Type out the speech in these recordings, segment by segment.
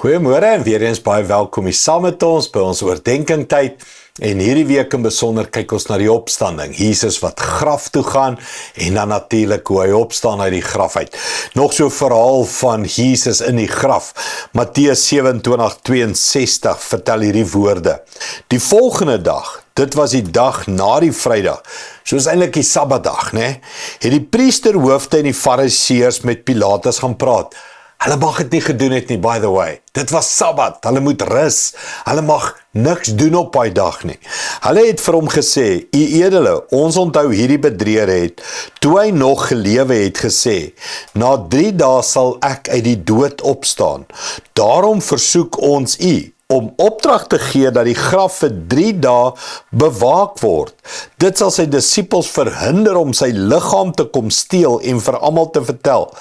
Goeiemôre en weer eens baie welkom hier saam met ons by ons oordenking tyd. En hierdie week in besonder kyk ons na die opstanding. Jesus wat graf toe gaan en dan natuurlik hoe hy opstaan uit die graf uit. Nog so 'n verhaal van Jesus in die graf. Matteus 27:62 vertel hierdie woorde. Die volgende dag, dit was die dag na die Vrydag, soos eintlik die Sabbatdag, né? Het die priesterhoofde en die fariseërs met Pilatus gaan praat. Hulle mag het nie gedoen het nie, by the way. Dit was Sabbat, hulle moet rus. Hulle mag niks doen op daai dag nie. Hulle het vir hom gesê, "U edele, ons onthou hierdie bedrieger het, toe hy nog gelewe het gesê, na 3 dae sal ek uit die dood opstaan. Daarom versoek ons u om opdrag te gee dat die graf vir 3 dae bewaak word. Dit sal sy disippels verhinder om sy liggaam te kom steel en vir almal te vertel.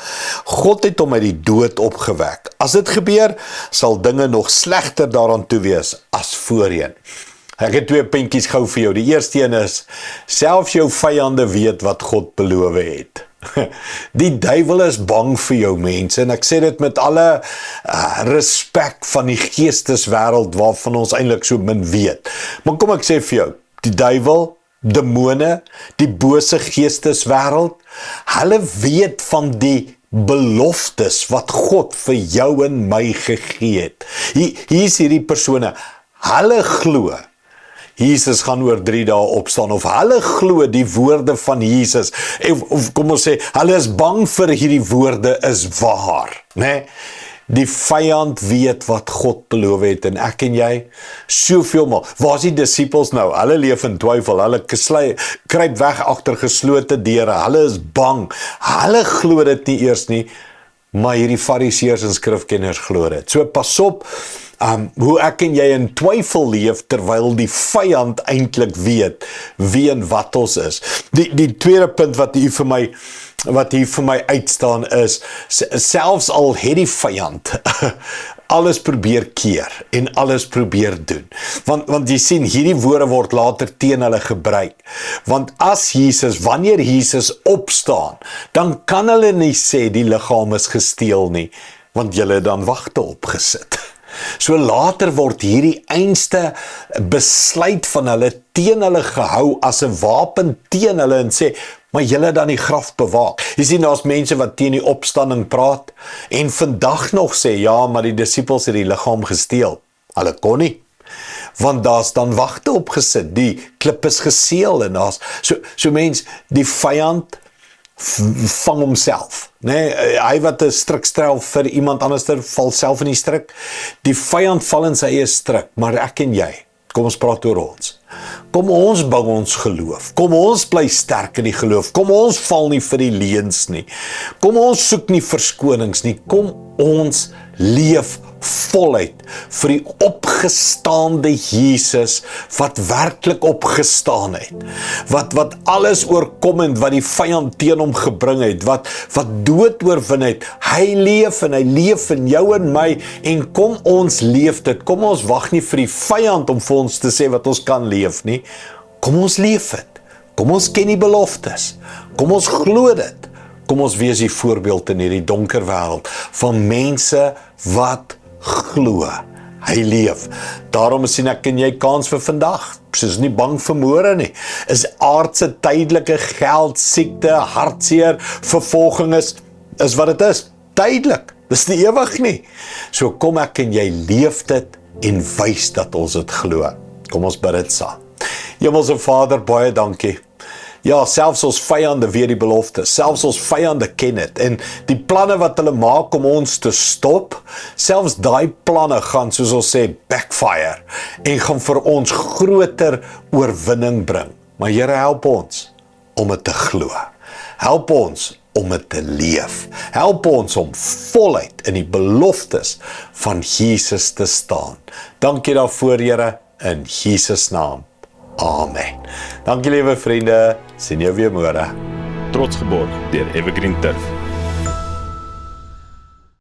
God het hom uit die dood opgewek. As dit gebeur, sal dinge nog slegter daaraan toe wees as voorheen." Ek het 2 puntjies gou vir jou. Die eerste een is, selfs jou vyande weet wat God beloof het. Die duiwel is bang vir jou mense, en ek sê dit met alle respek van die geesteswêreld waarvan ons eintlik so min weet. Maar kom ek sê vir jou, die duiwel, demone, die bose geesteswêreld, hulle weet van die beloftes wat God vir jou en my gegee het. Hier is hierdie persone, hulle glo Jesus gaan oor 3 dae opstaan, of hulle glo die woorde van Jesus, of kom ons sê, hulle is bang vir hierdie woorde is waar, né? Die vyand weet wat God beloof het, en ek en jy, soveel maal. Waar is die disippels nou? Hulle leef in twyfel, hulle kruip weg agter geslote deure, hulle is bang, hulle glo dit nie eers nie, maar hierdie fariseërs en skrifkenners glo dit. So pas op, hoe ek en jy in twyfel leef, terwyl die vyand eintlik weet wie en wat ons is. Die tweede punt wat hier vir my uitstaan is, selfs al het die vyand alles probeer keer en alles probeer doen. Want jy sien, hierdie woorde word later teen hulle gebruik. Want wanneer Jesus opstaan, dan kan hulle nie sê die liggaam is gesteel nie, want julle het dan wagte opgesit. So later word hierdie einste besluit van hulle teen hulle gehou as 'n wapen teen hulle en sê, maar julle het dan die graf bewaak. Jy sien, daar's mense wat teen die opstanding praat en vandag nog sê, ja, maar die disippels het die liggaam gesteel. Hulle kon nie, want daar's dan wagte opgesit, die klip is geseël en daar's, so mens, die vyand vang homself, nee, hy wat 'n stryk stel vir iemand anders, val self in die stryk. Die vyand val in sy eie stryk, maar ek en jy, kom ons praat oor ons. Kom ons bou ons geloof, kom ons bly sterk in die geloof, kom ons val nie vir die leuns nie, kom ons soek nie verskonings nie, kom ons leef voluit vir die opgestaande Jesus wat werklik opgestaan het, wat alles oorkom en wat die vyand teen hom gebring het, wat dood oorwin het. Hy leef en hy leef in jou en my, en kom ons leef dit. Kom ons wag nie vir die vyand om vir ons te sê wat ons kan leef nie. Kom ons leef dit. Kom ons ken die beloftes. Kom ons glo dit. Kom ons wees die voorbeeld in hierdie donker wêreld van mense wat glo, hy leef. Daarom sien ek en jy kans vir vandag. Soos nie bang vir môre nie. Is aardse tydelike geld, siekte, hartseer, vervolging is wat dit is. Tydelik. Dis nie ewig nie. So kom ek en jy leef dit en wys dat ons dit glo. Kom ons bid dit saam. Hemelse Vader, baie dankie. Ja, selfs ons vyande weet die belofte, selfs ons vyande ken dit, en die planne wat hulle maak om ons te stop, selfs daai planne gaan, soos ons sê, backfire, en gaan vir ons groter oorwinning bring. Maar Here, help ons om dit te glo. Help ons om dit te leef. Help ons om voluit in die beloftes van Jesus te staan. Dankie daarvoor, Here, in Jesus naam. Amen. Dankie liewe vriende, sien jou weer môre. Trots geborg deur Evergreen Turf.